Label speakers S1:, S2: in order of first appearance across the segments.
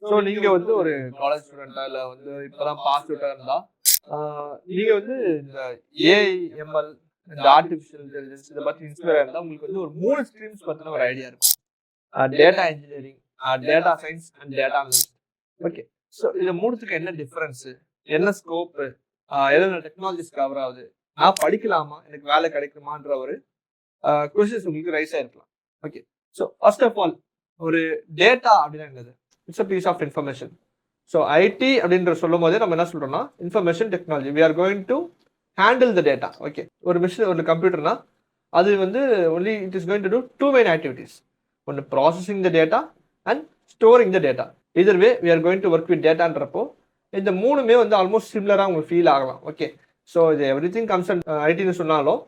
S1: So நீங்க வந்து ஒரு காலேஜ் ஸ்டூடெண்டா இல்ல வந்து இப்பதான் பாஸ் அவுட்டா இருந்தா நீங்க வந்து இந்த ஏஐ எம்எல் இந்த ஆர்டிஃபிஷியல் இன்டெலிஜென்ஸ் இதை பத்தி இன்ஸ்பயர் இருந்தா உங்களுக்கு வந்து ஒரு 3 ஸ்ட்ரீம்ஸ் பத்தின ஒரு ஐடியா இருக்கும். Data engineering, data science and data analyst. Okay, so இது மூணுத்துக்கு என்ன டிஃபரன்ஸ், என்ன ஸ்கோப், எதனா டெக்னாலஜிஸ் கவர் ஆகுது, நான் படிக்கலாமா, எனக்கு வேலை கிடைக்குமான்ற ஒரு கொஸ்டின்ஸ் உங்களுக்கு ரைஸ் ஆயிருக்கலாம். Okay, so first of all ஒரு டேட்டா அப்படின்னா என்னது? It's a piece of information. So IT அப்படின்ற சொல்லும் போதே நம்ம என்ன சொல்றோம்னா information technology. We are going to handle the data. Okay, ஒரு மிஷின் ஒரு கம்ப்யூட்டர்னா அது வந்து only it is going to do 2 main activities. ஒன்று processing the data and storing the data. Either way we are going to work with டேட்டான்றப்போ இந்த மூணுமே வந்து almost சிமிலராக உங்களுக்கு ஃபீல் ஆகலாம். ஓகே, ஸோ இது எவ்ரி திங் கம்ஸ் அண்ட் ஐடின்னு சொன்னாலும்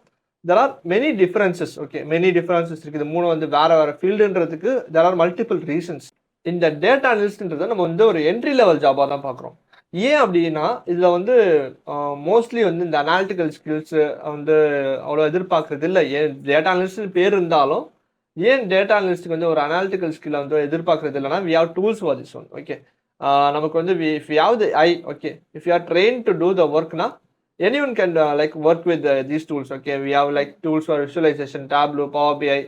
S1: there are many differences. Okay, many differences இருக்குது. இது மூணு வந்து வேற வேற ஃபீல்டுன்றதுக்கு தெர் ஆர் மல்டிபிள் ரீசன்ஸ். இந்த டேட்டா அனலிஸ்ட்ன்றதை நம்ம வந்து ஒரு என்ட்ரி லெவல் ஜாபாக தான் பார்க்குறோம். ஏன் அப்படின்னா இதில் வந்து மோஸ்ட்லி வந்து இந்த அனாலிட்டிக்கல் ஸ்கில்ஸ் வந்து அவ்வளோ எதிர்பார்க்கறது இல்லை. ஏன் டேட்டா அனலிஸ்ட் பேர் இருந்தாலும் ஏன் டேட்டா அனலிஸ்ட்டுக்கு வந்து ஒரு அனாலிட்டிக்கல் ஸ்கில் வந்து எதிர்பார்க்கறது இல்லைன்னா we have tools for this one. Okay, நமக்கு வந்து if you have the eye, okay, if you are train to do the ஒர்க்னா anyone can work with these tools. Okay, we have like tools for visualization, Tableau, Power BI,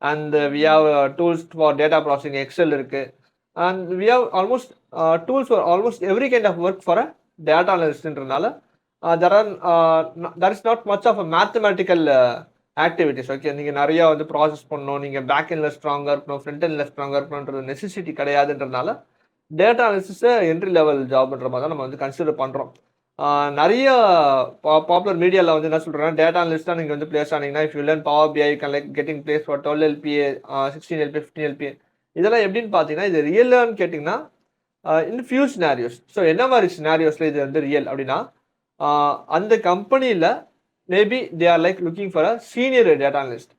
S1: and we have tools for data processing, Excel இருக்கு. And we have almost tools for almost every kind of work for a data analystன்றனால there is not much of a mathematical activities. Okay, நீங்கள் நிறையா வந்து process பண்ணணும், நீங்கள் back எண்டில் ஸ்ட்ராங்காக இருக்கணும், front எண்டில் ஸ்ட்ராங்காக இருக்கணுன்றது நெசசிட்டி கிடையாதுன்றதுனால டேட்டா அனாலிசிஸை என்ட்ரி லெவல் ஜாப்ன்ற மாதிரி தான் நம்ம வந்து கன்சிடர் பண்ணுறோம். நிறைய பாப்புலர் மீடியாவில் வந்து என்ன சொல்கிறேன்னா டேட்டா அனலிஸ்ட்டாக நீங்கள் வந்து பிளேஸ் ஆனீங்கன்னா if you learn power BI can like getting place for 12 LPA, 16 LPA, 15 LPA. இதெல்லாம் எப்படின்னு பார்த்தீங்கன்னா இது ரியல்னு கேட்டிங்கன்னா இன் ஃபியூ சினாரியோஸ். ஸோ என்ன மாதிரி சினாரியோஸில் இது வந்து ரியல் அப்படின்னா அந்த கம்பெனியில் maybe they are like looking for a senior data analyst.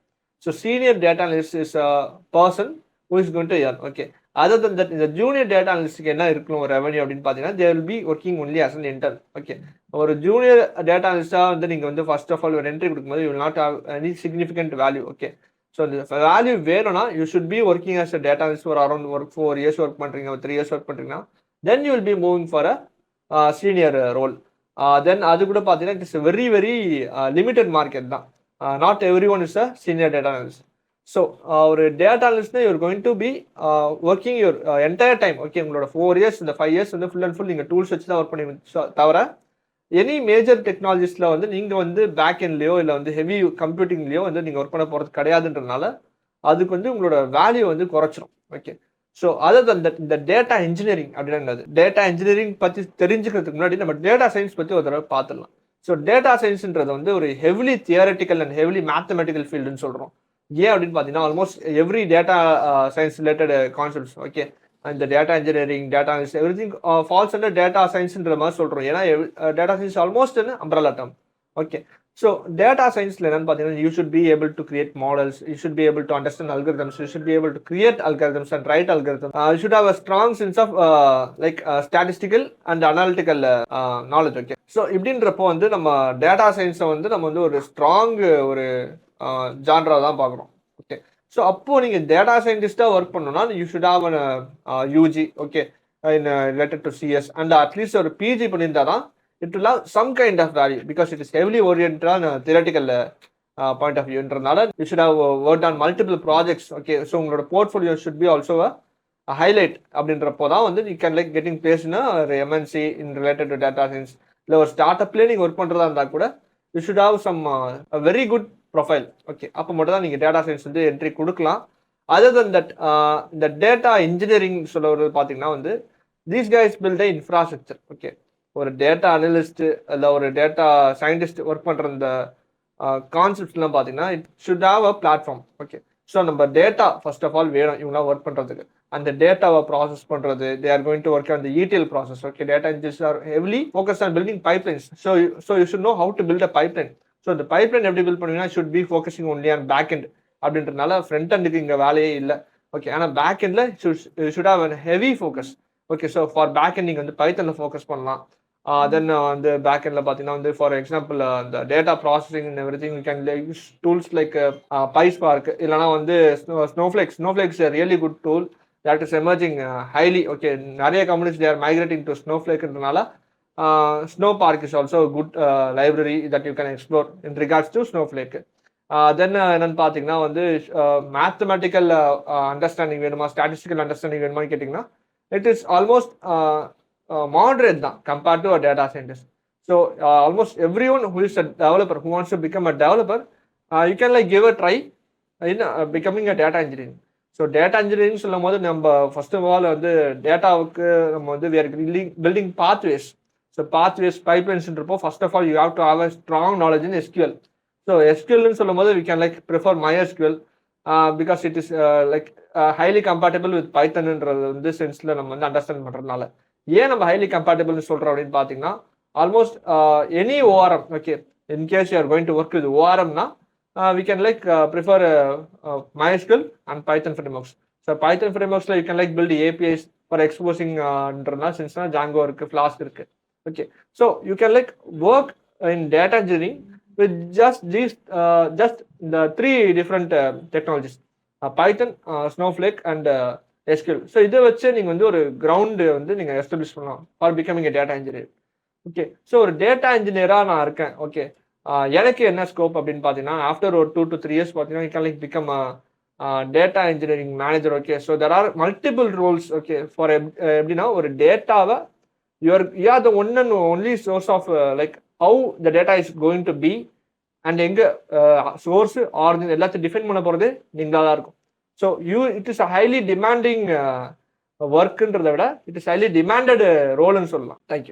S1: So senior data analyst is a person who is going to earn. Okay, other than that இந்த junior data அனலிஸ்ட்டுக்கு என்ன இருக்கணும் ஒரு ரெவன்யூ அப்படின்னு பார்த்தீங்கன்னா they will be working only as an intern. Okay, ஒரு junior data அனலிஸ்டாக வந்து நீங்கள் வந்து ஃபர்ஸ்ட் ஆஃப் ஆல் ஒரு என்ட்ரி கொடுக்கும்போது you will not have any significant value. Okay, so இந்த வேல்யூ வேணும்னா you should be working as a data analyst ஒரு அரௌண்ட் ஒரு 4 years ஒர்க் பண்ணுறீங்க, ஒரு 3 years ஒர்க் பண்ணுறீங்கன்னா then you will be moving for a senior role. Then அது கூட பார்த்தீங்கன்னா it is very very limited market தான். Not every one is a senior data analyst. So ஒரு டேட்டா அனலிஸ்ட்னா you're going to be working your entire time. Okay, உங்களோட 4 years இந்த 5 years வந்து full and full நீங்கள் டூல்ஸ் வச்சு தான் work பண்ணி தவிர எனி மேஜர் டெக்னாலஜிஸில் வந்து நீங்கள் வந்து பேக் எண்ட்லையோ இல்லை வந்து ஹெவி கம்ப்யூட்டிங்லையோ வந்து நீங்கள் ஒர்க் பண்ண போகிறது கிடையாதுன்றதுனால அதுக்கு வந்து உங்களோட வேல்யூ வந்து குறைச்சிரும். ஓகே, ஸோ அதர் இந்த டேட்டா இன்ஜினியரிங் அப்படின்னா டேட்டா இன்ஜினியரிங் பற்றி தெரிஞ்சுக்கிறதுக்கு முன்னாடி நம்ம டேட்டா சயின்ஸ் பற்றி ஒரு தடவை பார்த்துடலாம். ஸோ டேட்டா சயின்ஸ்ன்றது வந்து ஒரு heavily theoretical and heavily mathematical ஃபீல்டுன்னு சொல்கிறோம். ஏன் அப்படின்னு பார்த்தீங்கன்னா almost every data science related concepts, okay, இந்த data engineering, data analyst, everything falls under data சயின்ஸ்ன்ற மாதிரி சொல்கிறோம். ஏன்னா data science almost umbrella term. Okay, so data சயின்ஸில் என்னன்னு பார்த்தீங்கன்னா you should be able to create models, you should be able to understand algorithms, you should be able to create algorithms and write algorithm, you should have a strong sense of like statistical and analytical knowledge. Okay, so இப்படின்றப்போ வந்து நம்ம data சயின்ஸை வந்து நம்ம வந்து ஒரு strong ஒரு genre தான் பார்க்குறோம். ஓகே, ஸோ அப்போ நீங்கள் டேட்டா சயின்டிஸ்டாக ஒர்க் பண்ணணும்னா you should have an UG, okay, in related to CS and at least ஒரு பிஜி பண்ணியிருந்தா தான் it will have some kind of value because it is heavily oriented on theoretical point of வியூன்றதுனால you should have work on multiple projects. Okay, so உங்களோட portfolio should be also highlight அப்படின்றப்போ தான் வந்து you can like getting பிளேஸ்னா ஒரு MNC in related to data science இல்லை ஒரு start அப்லேயே நீங்கள் ஒர்க் பண்ணுறதா இருந்தால் கூட you should have some very good profile. Okay, அப்போ மட்டும் தான் நீங்கள் டேட்டா சயின்ஸ் வந்து என்ட்ரி கொடுக்கலாம். அதர் தன் தட் இந்த டேட்டா இன்ஜினியரிங் சொல்லுறது பார்த்தீங்கன்னா வந்து these guys build infrastructure. Okay, ஒரு டேட்டா அனலிஸ்ட் இல்லை ஒரு டேட்டா சயின்டிஸ்ட் ஒர்க் பண்ணுற இந்த கான்செப்ட்ஸ்லாம் பார்த்தீங்கன்னா it should have a platform. Okay, so நம்ம டேட்டா ஃபர்ஸ்ட் ஆஃப் ஆல் வேணும் இவங்களாம் ஒர்க் பண்ணுறதுக்கு. அந்த டேட்டாவை ப்ராசஸ் பண்ணுறது they are going to work on the ETL process. Okay, data engineers are heavily focused on building pipelines. So you should know how to build a pipeline. So இந்த pipeline எப்படி build பண்ணுவீங்கன்னா should be focusing only on back end அப்படின்றதுனால front எண்டுக்கு இங்கே வேலையே இல்லை. Okay, ஆனால் back எண்டில் should have a heavy focus. Okay, so for back end நீங்கள் வந்து பைத்தனில் ஃபோக்கஸ் பண்ணலாம். தென் வந்து பேக் எண்டில் பார்த்தீங்கன்னா வந்து ஃபார் எக்ஸாம்பிள் இந்த data processing and every thing you can use tools like PySpark இல்லைனா வந்து snowflakes really good tool. that is emerging highly. Okay, நிறைய companies they are migrating to Snowflakeன்றனால Snowpark is also a good library that you can explore in regards to Snowflake. Then என்னன்னு பார்த்தீங்கன்னா வந்து mathematical understanding வேணுமா, statistical understanding வேணுமான்னு கேட்டிங்கன்னா it is almost moderate தான் compared to a data scientist. So almost everyone who is a developer, who wants to become a developer, you can like give a try in becoming a data engineering. So data engineering சொல்லும் போது நம்ம first of all வந்து டேட்டாவுக்கு நம்ம வந்து we are building pathways. So pathways pipelines-ன்றப்போ first of all you have to have a strong knowledge in SQL. So SQLன்னு சொல்லும் போது we can like prefer MySQL because it is like highly compatible with Pythonன்றது வந்து சென்ஸில் நம்ம வந்து understand பண்ணுறதுனால. ஏன் நம்ம ஹைலி கம்பேட்டபிள்னு சொல்கிறோம் அப்படின்னு பார்த்தீங்கன்னா almost any ORM, okay, in case you are going to work with ORMனா we can like prefer MySQL and Python frameworks. So Python frameworksல you can like build APIs for exposing since Django இருக்கு, Flask இருக்கு. Okay, so you can like work in data engineering with just the three different technologies, Python, Snowflake and SQL. So இதை வச்சு நீங்க வந்து ஒரு ground வந்து நீங்க establish பண்ணலாம் for becoming a data engineer. Okay, so ஒரு டேட்டா இன்ஜினியராக நான் இருக்கேன். ஓகே, எனக்கு என்ன ஸ்கோப் அப்படின்னு பார்த்தீங்கன்னா ஆஃப்டர் ஒரு 2 to 3 years பார்த்தீங்கன்னா you can like become a data engineering manager. Okay, so there are multiple roles. Okay, for எப்படின்னா ஒரு டேட்டாவை you are the one and only source of like how the data is going to be and எங்கே source origin எல்லாத்தையும் define பண்ண போகிறது நீங்களாக தான் இருக்கும். So it is a highly demanding ஒர்க்குன்றதை விட இட் இஸ் ஹைலி டிமாண்டட் ரோல்னு சொல்லலாம். தேங்க்யூ.